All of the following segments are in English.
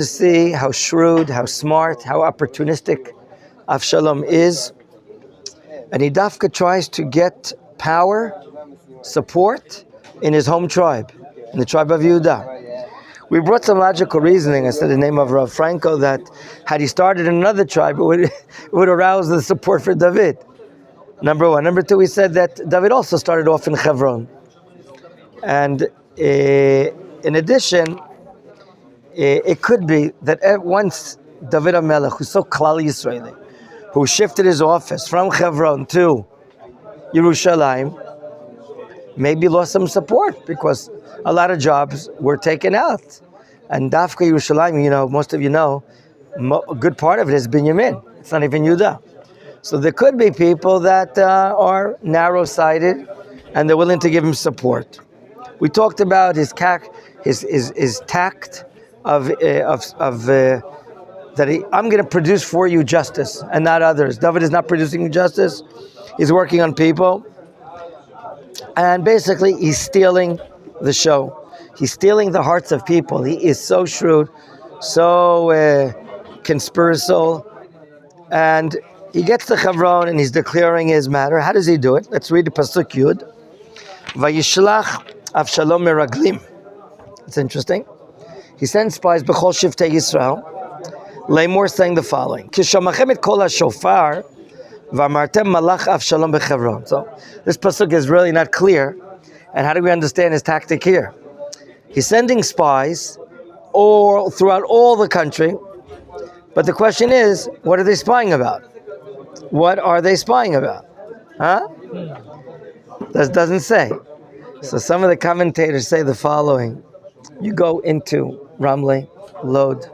To see how shrewd, how smart, how opportunistic Avshalom is. And he dafka tries to get power, support in his home tribe, in the tribe of Yehuda. We brought some logical reasoning. I said the name of Rav Franco that had he started in another tribe, it would arouse the support for David. Number one. Number two, we said that David also started off in Hebron. And in addition, it could be that once David HaMelech, who's so Klal Yisraeli, who shifted his office from Hebron to Yerushalayim, maybe lost some support because a lot of jobs were taken out. And Dafka Yerushalayim, most of you know, a good part of it is Binyamin. It's not even Yehuda. So there could be people that are narrow-sighted and they're willing to give him support. We talked about his tact of that I'm going to produce for you justice and not others. David is not producing justice. He's working on people. And basically, he's stealing the show. He's stealing the hearts of people. He is so shrewd, so conspiratorial. And he gets to Hebron and he's declaring his matter. How does he do it? Let's read the Pasuk Yud. Vayishlach Avshalom meraglim. It's interesting. He sends spies b'chol shiftei Yisrael. Lamor saying the following: Kishamachem et kol hashofar v'amartem malach Avshalom b'Chevron. So this pasuk is really not clear. And how do we understand his tactic here? He's sending spies all throughout all the country. But the question is, what are they spying about? What are they spying about? Huh? That doesn't say. So some of the commentators say the following. You go into Ramleh, Lod,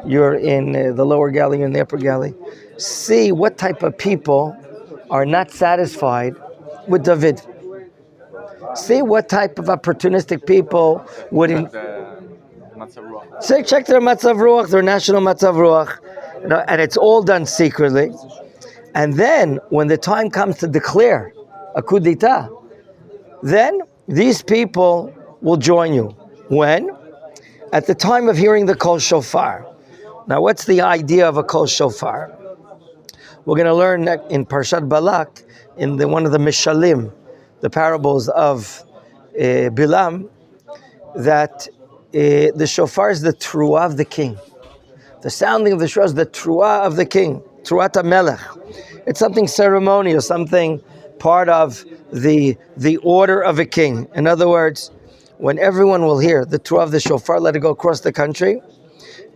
you're in the lower galley, you're in the upper galley. See what type of people are not satisfied with David. See what type of opportunistic people wouldn't. Check their matzav ruach, their national matzav ruach, and it's all done secretly. And then, when the time comes to declare a coup d'etat, then these people will join you. When? At the time of hearing the kol shofar. Now, what's the idea of a kol shofar? We're going to learn that in Parshat Balak, in one of the Mishalim, the parables of Bilam, that the shofar is the truah of the king. The sounding of the shofar is the truah of the king, truat HaMelech. It's something ceremonial, something part of the order of a king. In other words, when everyone will hear the truah of the shofar, let it go across the country,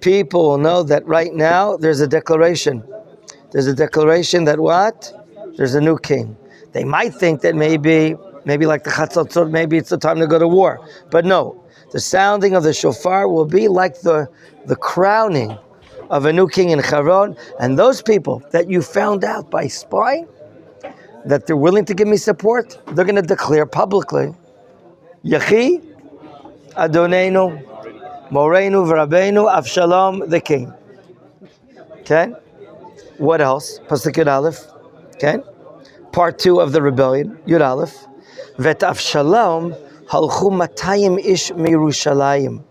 people will know that right now there's a declaration. There's a declaration that what? There's a new king. They might think that maybe like the Chatzotzot, maybe it's the time to go to war. But no, the sounding of the shofar will be like the crowning of a new king in Hebron. And those people that you found out by spying, that they're willing to give me support, they're going to declare publicly, Yechi Adonenu, Moreinu V'Rabbeinu, Avshalom, the king. Okay? What else? Pasuk Yud Aleph. Okay? Part 2 of the rebellion, Yud Aleph. Vet Avshalom halchu 200 ish miYerushalayim.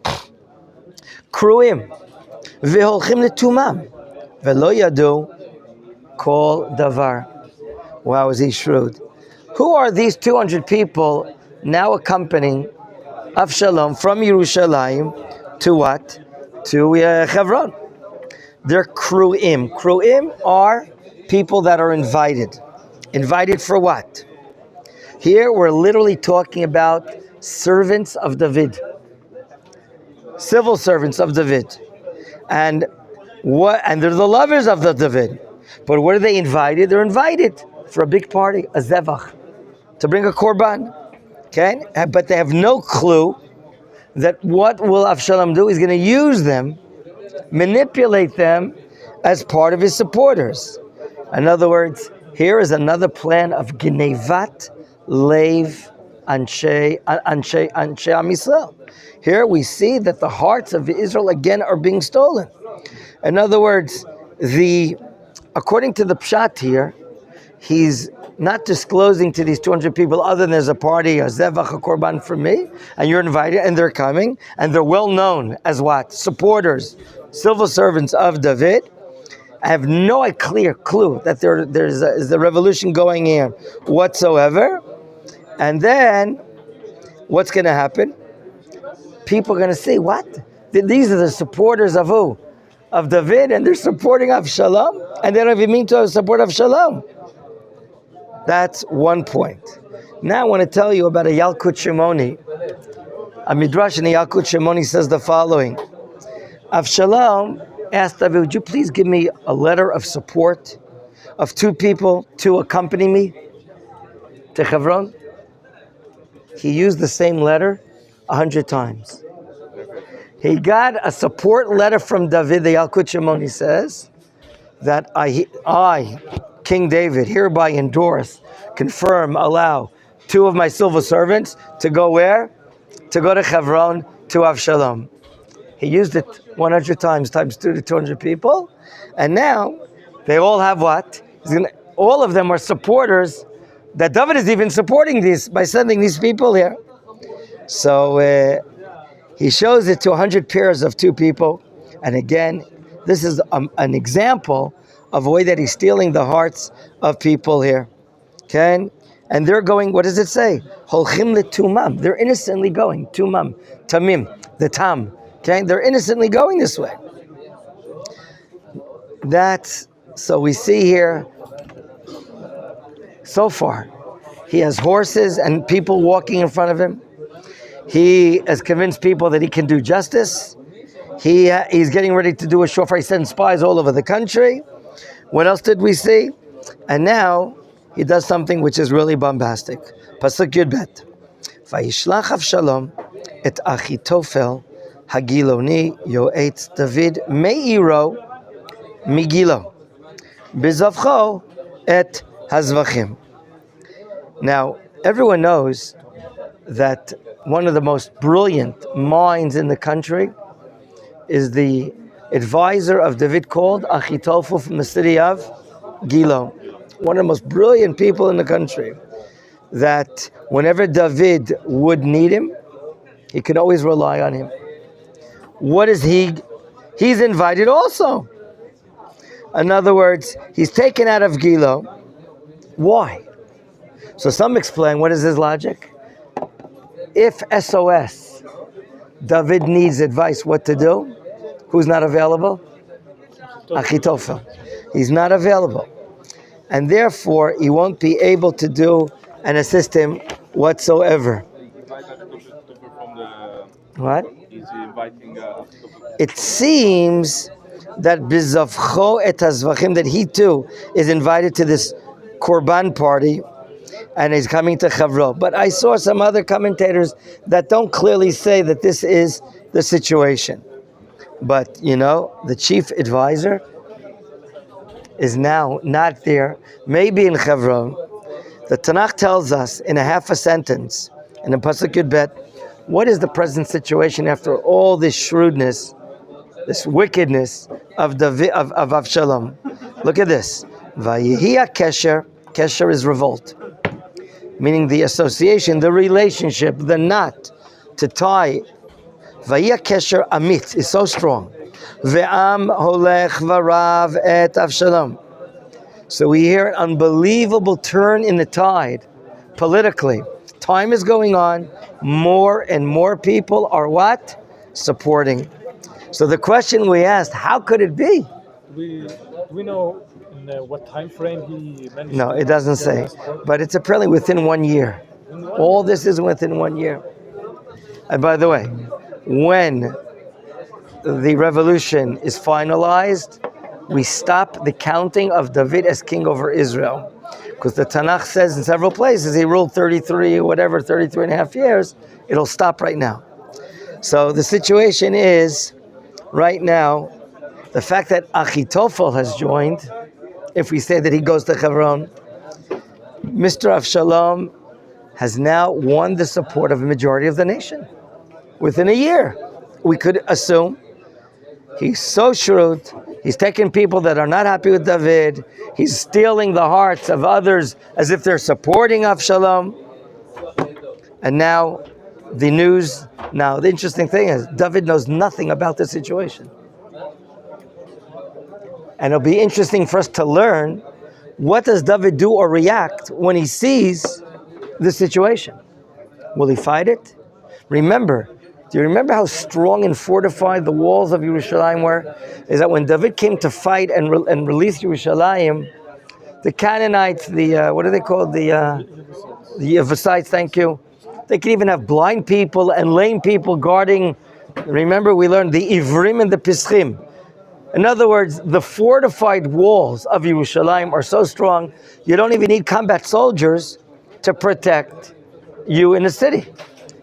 Kruim. V'holchim letumam. V'lo yadu kol davar. Wow, is he shrewd. Who are these 200 people now accompanying Avshalom from Yerushalayim to what? To Hebron. They're kruim. Kruim are people that are invited. Invited for what? Here we're literally talking about servants of David. Civil servants of David. And they're the lovers of the David. But what are they invited? They're invited for a big party, a zevach, to bring a korban. Okay? But they have no clue that what will Avshalom do? He's going to use them, manipulate them as part of his supporters. In other words, here is another plan of Genevat Leiv Anshe Am Yisrael. Here we see that the hearts of Israel again are being stolen. In other words, according to the Pshat here, he's not disclosing to these 200 people other than there's a party, a zevach, a korban for me, and you're invited, and they're coming, and they're well known as what? Supporters civil servants of David, have no clear clue that there's a revolution going in whatsoever. And then, what's going to happen? People are going to say, what? These are the supporters of who? Of David, and they're supporting Avshalom, and they don't even mean to support Avshalom. That's one point. Now I want to tell you about a Yalkut Shimoni. A Midrash in the Yalkut Shimoni says the following. Avshalom asked David, would you please give me a letter of support of 2 people to accompany me to Hebron? He used the same letter 100 times. He got a support letter from David. The Yalkut Shimoni says that I, King David, hereby endorse, confirm, allow 2 of my civil servants to go where? To go to Hebron, to Avshalom. He used it 100 times 2 to 200 people. And now they all have what? All of them are supporters that David is even supporting these by sending these people here. So he shows it to 100 pairs of 2 people. And again, this is an example of a way that he's stealing the hearts of people here. Okay? And they're going, what does it say? Holchim letumam. They're innocently going. Tumam. Tamim. The tam. Okay? They're innocently going this way. So we see here, so far, he has horses and people walking in front of him. He has convinced people that he can do justice. He's getting ready to do a shofar. He sends spies all over the country. What else did we see? And now he does something which is really bombastic. Pasuk Yud Bet. Vayishlach Avshalom et Achitofel Hagiloni Yoetz David Meiro Migilo Bizavcho et Hazvachim. Now, everyone knows that one of the most brilliant minds in the country is the advisor of David called Achitofel from the city of Gilo. One of the most brilliant people in the country. That whenever David would need him, he could always rely on him. What is he? He's invited also. In other words, he's taken out of Gilo. Why? So some explain, what is his logic? If SOS, David needs advice what to do, who's not available? Achitofel. He's not available. And therefore, he won't be able to do and assist him whatsoever. What? It seems that Bizavcho et Hazvachim, that he too is invited to this Korban party, and he's coming to Chavro. But I saw some other commentators that don't clearly say that this is the situation. But, the chief advisor is now not there, maybe in Chavron. The Tanakh tells us in a half a sentence, in the Pasuk Yud Bet, what is the present situation after all this shrewdness, this wickedness of Avshalom? Look at this. Vayihia kesher. Kesher is revolt, meaning the association, the relationship, the knot to tie. Vayihia kesher amit is so strong. Ve'am holech varav et Avshalom. So we hear an unbelievable turn in the tide politically. Time is going on. More and more people are what? Supporting. So the question we asked, how could it be? We know in what time frame he managed. No, it doesn't say. But it's apparently within 1 year. All this is within 1 year. And by the way, when the revolution is finalized, we stop the counting of David as king over Israel. Because the Tanakh says in several places he ruled 33 and a half years. It'll stop right now. So the situation is, right now, the fact that Achitofel has joined, if we say that he goes to Hebron, Mr. Avshalom has now won the support of a majority of the nation. Within a year, we could assume. He's so shrewd. He's taking people that are not happy with David. He's stealing the hearts of others as if they're supporting Avshalom. And now, the interesting thing is, David knows nothing about the situation. And it'll be interesting for us to learn, what does David do or react when he sees the situation? Will he fight it? Remember, do you remember how strong and fortified the walls of Yerushalayim were? Is that when David came to fight and release Yerushalayim, the Canaanites, what are they called? The Yevusites, thank you. They could even have blind people and lame people guarding. Remember, we learned the Ivrim and the Pischim. In other words, the fortified walls of Yerushalayim are so strong, you don't even need combat soldiers to protect you in the city.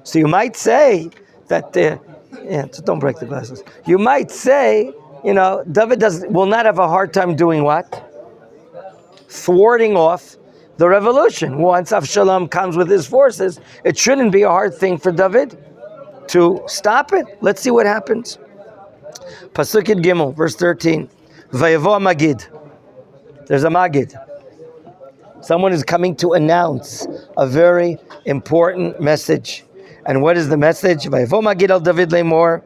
So you might say that, just don't break the glasses. You might say, David will not have a hard time doing what? Thwarting off the revolution. Once Avshalom comes with his forces, it shouldn't be a hard thing for David to stop it. Let's see what happens. Pasuk Gimel, verse 13. Vayavo Magid. There's a Magid. Someone is coming to announce a very important message. And what is the message? Vayavo Magid al David Lemor,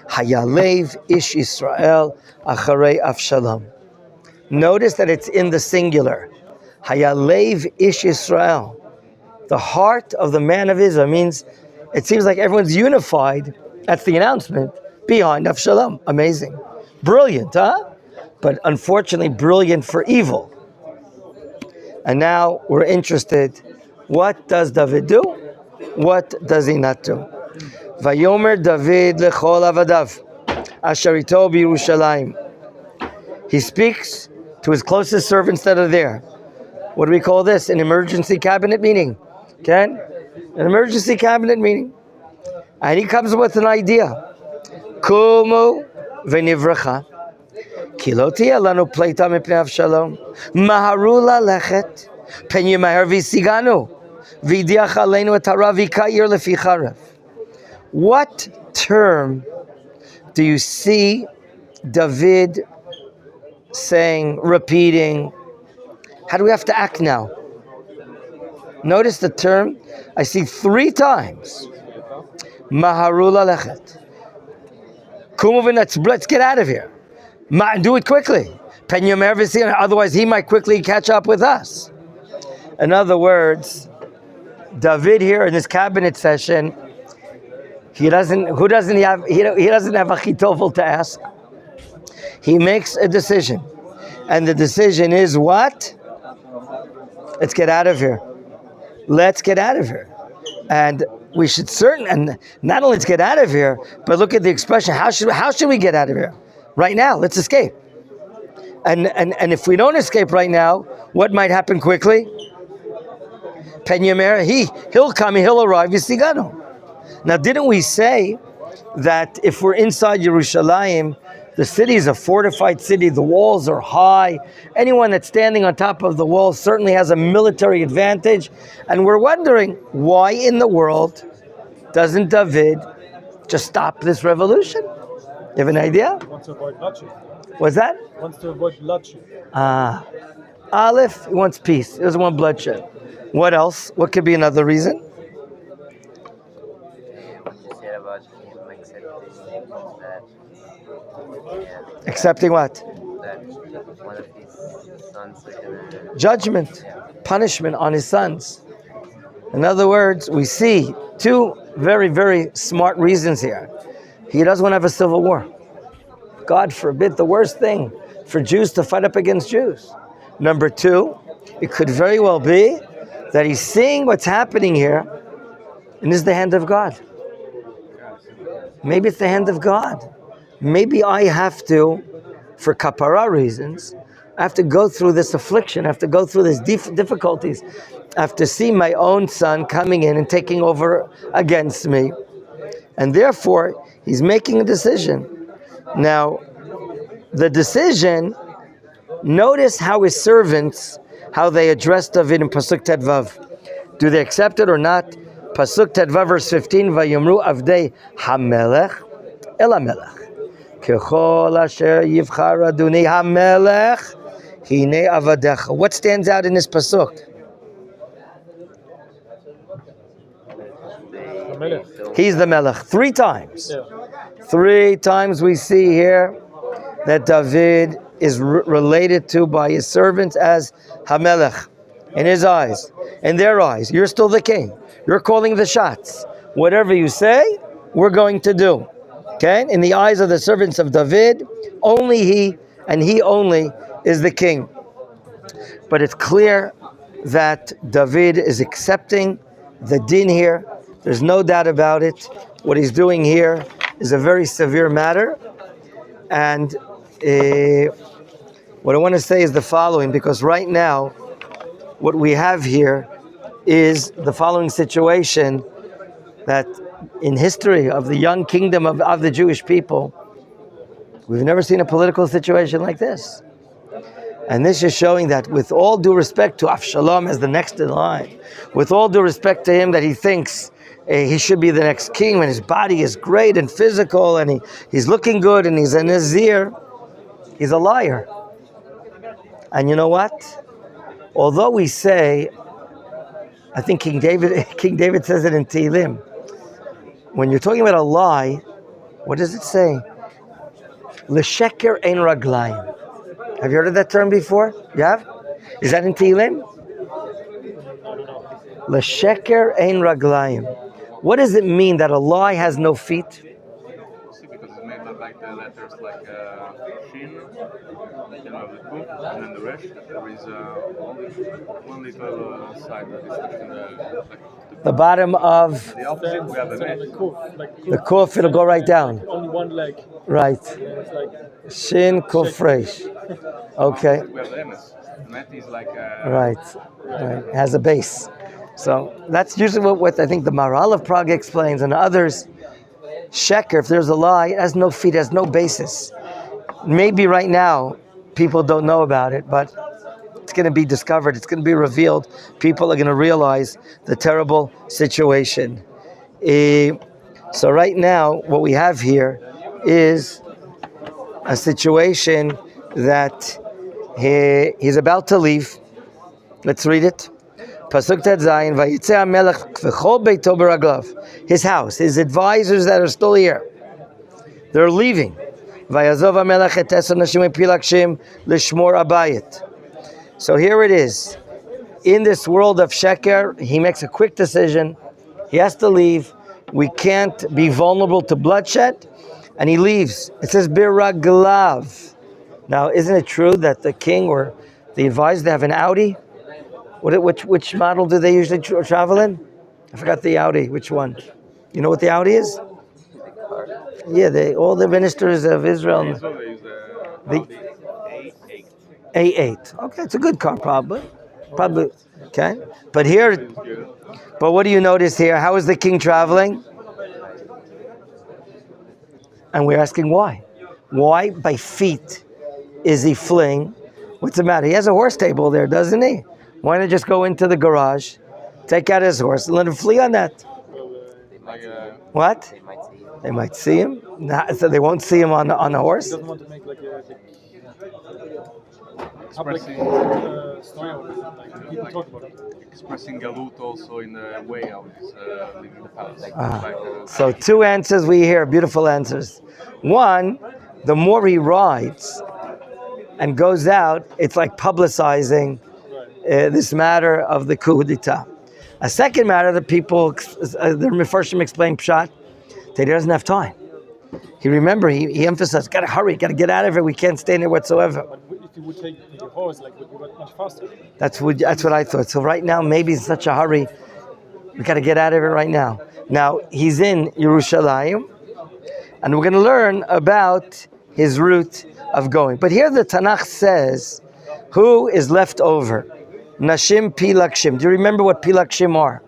Hayalev ish Israel acharei Avshalom. Notice that it's in the singular. Hayalev ish Israel. The heart of the man of Israel means it seems like everyone's unified. That's the announcement behind Avshalom. Amazing. Brilliant, huh? But unfortunately, brilliant for evil. And now we're interested. What does David do? What does he not do? Vayomer David lechol avadav asher ito b'Yerushalayim. He speaks to his closest servants that are there. What do we call this? An emergency cabinet meeting. Okay? An emergency cabinet meeting. And he comes with an idea. Kumu v'nivracha. Ki lo tiyeh lanu pleita mipnei Avshalom. Maharu lalechet. Pen yimahar v'yisiganu. V'yidiach aleinu et hara v'yikayir lefi charev. What term do you see David saying, repeating? How do we have to act now? Notice the term. I see 3 times. Maharu lalechet. Let's get out of here. Do it quickly. Otherwise he might quickly catch up with us. In other words, David here in this cabinet session, he doesn't have Achitofel to ask. He makes a decision. And the decision is what? Let's get out of here. Let's get out of here. And we should and not only let's get out of here, but look at the expression, how should we get out of here? Right now, let's escape. And if we don't escape right now, what might happen quickly? Pen Yomer, he'll come, he'll arrive, Yisiganu. Now, didn't we say that if we're inside Yerushalayim, the city is a fortified city, the walls are high. Anyone that's standing on top of the wall certainly has a military advantage. And we're wondering, why in the world doesn't David just stop this revolution? You have an idea? Wants to avoid bloodshed. What's that? Wants to avoid bloodshed. Aleph, he wants peace. He doesn't want bloodshed. What else? What could be another reason? Accepting what? That one of his sons is gonna... Judgment, punishment on his sons. In other words, we see 2 very, very smart reasons here. He doesn't want to have a civil war. God forbid, the worst thing for Jews to fight up against Jews. Number 2, it could very well be that he's seeing what's happening here, and is the hand of God. Maybe it's the hand of God. Maybe I have to, for kapara reasons, I have to go through this affliction, I have to go through these difficulties. I have to see my own son coming in and taking over against me. And therefore, he's making a decision. Now, the decision, notice how his servants, how they address David in Pasuk Tedvav. Do they accept it or not? Pasuk Tedvav, verse 15, Vayomru avdei hamelech el hamelech. Kechol asher yivchar Adonai hamelech hine avadecha. What stands out in this pasuk? Melech. He's the melech. 3 times. Yeah. 3 times we see here that David is related to by his servants as Hamelech. In his eyes, in their eyes, you're still the king. You're calling the shots. Whatever you say, we're going to do. Okay? In the eyes of the servants of David, only he and he only is the king. But it's clear that David is accepting the din here. There's no doubt about it. What he's doing here is a very severe matter. And what I want to say is the following, because right now, what we have here is the following situation that in history of the young kingdom of the Jewish people, we've never seen a political situation like this. And this is showing that with all due respect to Avshalom as the next in line, with all due respect to him that he thinks he should be the next king when his body is great and physical and he's looking good and he's a Nazir, he's a liar. And you know what? Although we say, I think King David says it in Tehillim, when you're talking about a lie, what does it say? L'sheker ein raglayim. Have you heard of that term before? You have? Is that in Tehillim? L'sheker ein raglayim. What does it mean that a lie has no feet? Because it's made like the letters like shin, the kuf, and then the resh. There is only one little side that is touching The bottom of the opposite. We have a met. the kuf, it'll go right down. Only one leg. Right. It's like Shin kuf resh. Okay. We have the emes. The met is like Right. It has a base. So that's usually what I think the Maharal of Prague explains, and others. Sheker, if there's a lie, it has no feet, it has no basis. Maybe right now people don't know about it, but it's going to be discovered, it's going to be revealed. People are going to realize the terrible situation. So right now, what we have here is a situation that he's about to leave. Let's read it. Pasuk Tet Zayin, Vayitze HaMelech v'chol beito beraglav. His house, his advisors that are still here, they're leaving. Vayazov HaMelech et 10 nashim pilakshim l'shmor abayit. So here it is. In this world of Sheker, he makes a quick decision. He has to leave. We can't be vulnerable to bloodshed. And he leaves. It says beraglav. Now, isn't it true that the king or the advisor, they have an Audi? Which model do they usually travel in? I forgot the Audi. Which one? You know what the Audi is? Yeah, all the ministers of Israel. The A8. Okay, it's a good car, probably. Okay. But what do you notice here? How is the king traveling? And we're asking why. Why by feet is he fleeing? What's the matter? He has a horse stable there, doesn't he? Why not just go into the garage, take out his horse, and let him flee on that? What? They might see him. So they won't see him on a horse? He doesn't want to make like a public story of it. Like people talk about it. expressing galut also in the way of leaving the palace. So two answers we hear, beautiful answers. One, the more he rides and goes out, it's like publicizing this matter of the coup d'etat. A second matter that people, the Mefarshim explain Pshat, that he doesn't have time. He emphasized, gotta hurry, gotta get out of here, we can't stay in here whatsoever. But if you would take your horse, like would be much faster. That's what I thought. So right now, maybe in such a hurry, we gotta get out of it right now. Now, he's in Yerushalayim, and we're gonna learn about his route of going. But here the Tanakh says, who is left over? Nashim Pilakshim. Do you remember what Pilakshim are?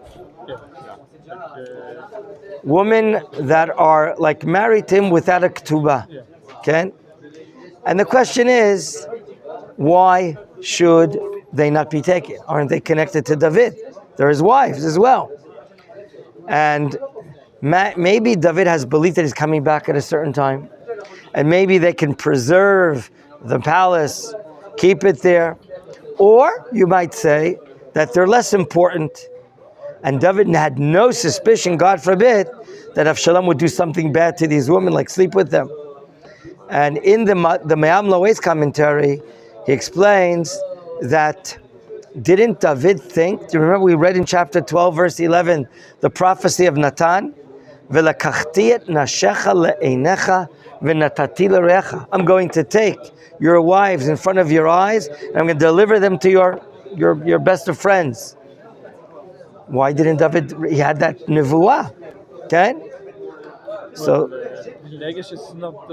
Women that are like married to him without a ketubah. Okay? And the question is, why should they not be taken? Aren't they connected to David? They're his wives as well. And maybe David has believed that he's coming back at a certain time. And maybe they can preserve the palace, keep it there. Or you might say that they're less important. And David had no suspicion, God forbid, that Avshalom would do something bad to these women, like sleep with them. And in the Me'am Loes commentary, he explains that didn't David think, do you remember we read in chapter 12, verse 11, the prophecy of Natan? "V'lakachti et nashecha le'einecha v'natati l'recha." I'm going to take your wives in front of your eyes, and I'm going to deliver them to your best of friends. Why didn't David, he had that nevuah, okay? So, Legesh is not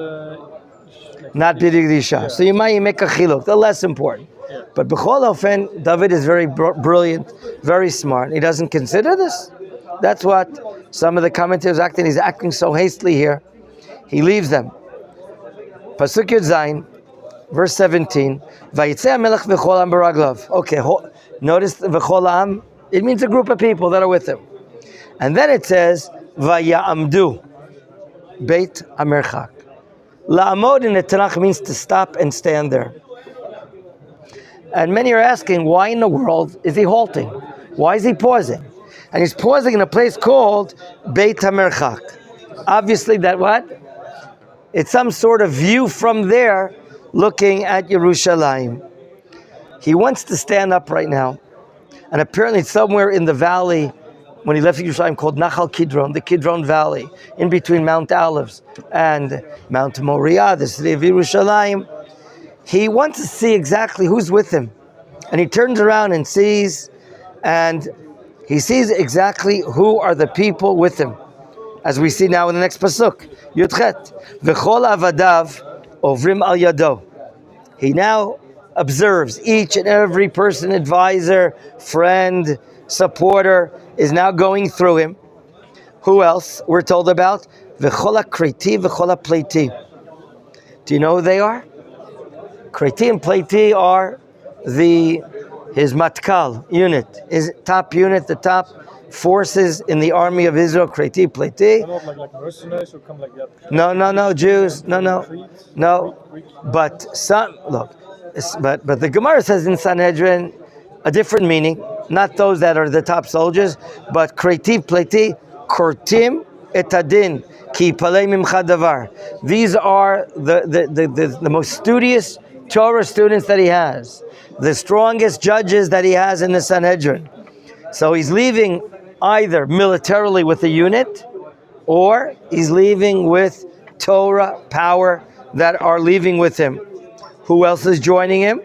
bidig isha. So you might make a chiluk, the less important. Yeah. But b'chol ofen, David is very brilliant, very smart. He doesn't consider this. That's what some of the commentators acting. He's acting so hastily here. He leaves them. Pasuk Yud Zayin, verse 17. Vayitzei hamelech v'chol am baraglav. Okay, notice the v'chol am. It means a group of people that are with him. And then it says vayamdu, beit hamerchak. La'amod in the Tanakh means to stop and stand there. And many are asking, why in the world is he halting? Why is he pausing? And he's pausing in a place called Beit HaMerchak. Obviously that what? It's some sort of view from there looking at Yerushalayim. He wants to stand up right now. And apparently it's somewhere in the valley when he left Yerushalayim called Nachal Kidron, the Kidron Valley, in between Mount Olives and Mount Moriah, the city of Yerushalayim. He wants to see exactly who's with him. And he turns around and sees exactly who are the people with him. As we see now in the next pasuk, Yudchet. V'chol avadav ovrim al yado. He now observes each and every person, advisor, friend, supporter, is now going through him. Who else we're told about? V'chol hakriti v'chol hapleiti. Do you know who they are? Kriti and Pleiti are his matkal unit, his top unit, the top forces in the army of Israel. Kriti, Pleiti. Like mercenaries who come like that. No, Jews. No. But the Gemara says in Sanhedrin a different meaning. Not those that are the top soldiers, but Kriti, Pleiti, Kortim etadin ki palei mimcha davar. These are the most studious Torah students that he has, the strongest judges that he has in the Sanhedrin. So he's leaving either militarily with a unit, or he's leaving with Torah power that are leaving with him. Who else is joining him?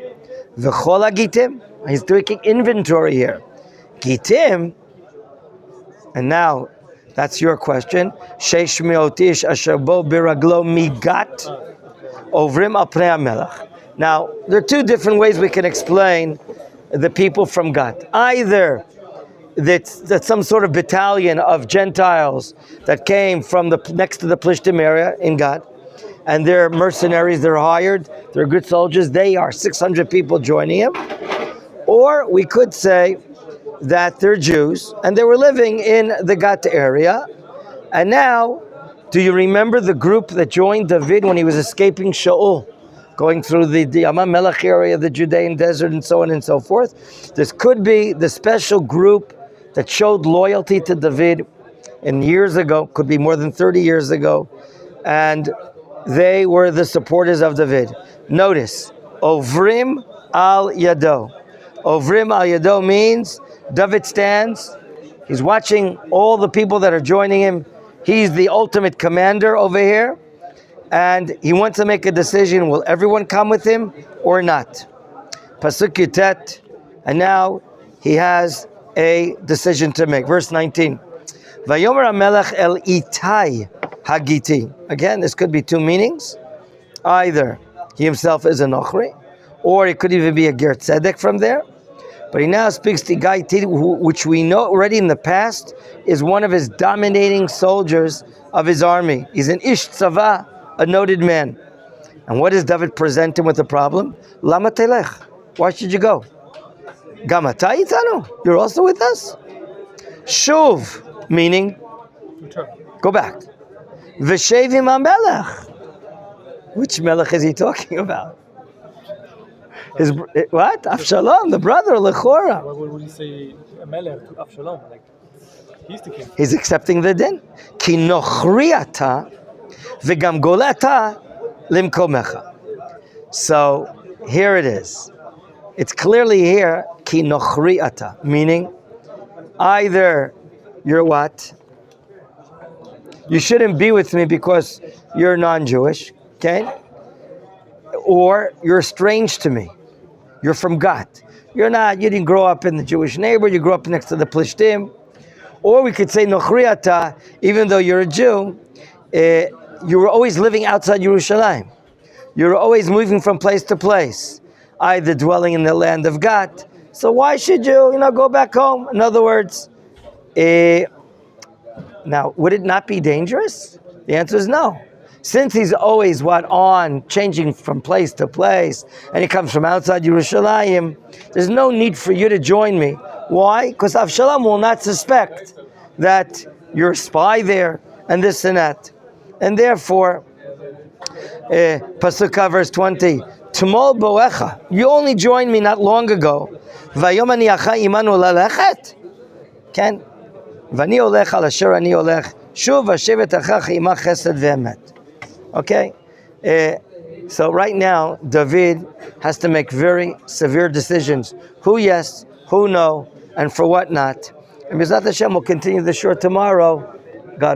V'chol hagitim. He's taking inventory here. Gitim, and now that's your question. Sheish meotish asher bo biraglo migat ovrim al pnei hamelech. Now, there are two different ways we can explain the people from Gat. Either that's some sort of battalion of Gentiles that came from next to the Plishtim area in Gat, and they're mercenaries, they're hired, they're good soldiers, they are 600 people joining him. Or we could say that they're Jews, and they were living in the Gat area, and now, do you remember the group that joined David when he was escaping Shaul? Going through the Amam Melech area of the Judean desert and so on and so forth. This could be the special group that showed loyalty to David years ago, could be more than 30 years ago, and they were the supporters of David. Notice, Ovrim al Yado. Ovrim al Yado means David stands, he's watching all the people that are joining him, he's the ultimate commander over here, and he wants to make a decision, will everyone come with him or not? Pasuk Yutet, and now he has a decision to make. Verse 19. Vayomer HaMelech el Itai Hagiti. Again, this could be two meanings. Either he himself is a Nochri, or it could even be a Ger Tzedek from there. But he now speaks to Gai Tidi, which we know already in the past is one of his dominating soldiers of his army. He's an Ish Tzava, a noted man. And what does David present him with the problem? Lama telech. Why should you go? Gamata itanu. You're also with us? Shuv, meaning go back. V'shevim HaMelech. Which melech is he talking about? His what? Avshalom, the brother, Lechora. Why would he say Melech to Avshalom? Like, he's the king. He's accepting the din. Ki nochri ata v'gam gol ata limkomecha. So here it is. It's clearly here, ki nochri ata, meaning either you're what? You shouldn't be with me because you're non-Jewish, okay? Or you're strange to me. You're from Gat. You didn't grow up in the Jewish neighborhood, you grew up next to the Plishtim. Or we could say nochri ata, even though you're a Jew, you were always living outside Yerushalayim. You were always moving from place to place, either dwelling in the land of Gat. So why should you, go back home? In other words, now, would it not be dangerous? The answer is no. Since he's always changing from place to place, and he comes from outside Yerushalayim, there's no need for you to join me. Why? Because Avshalom will not suspect that you're a spy there, and this and that. And therefore, Pasukah verse 20, Tumol boecha, you only joined me not long ago. Vayom ani acha imanu lalechet. Ken? Vani olech al asher ani olech, shuv hashevet achach imach chesed ve'emet. Okay? So right now, David has to make very severe decisions. Who yes, who no, and for what not. And B'ezrat Hashem will continue the short tomorrow.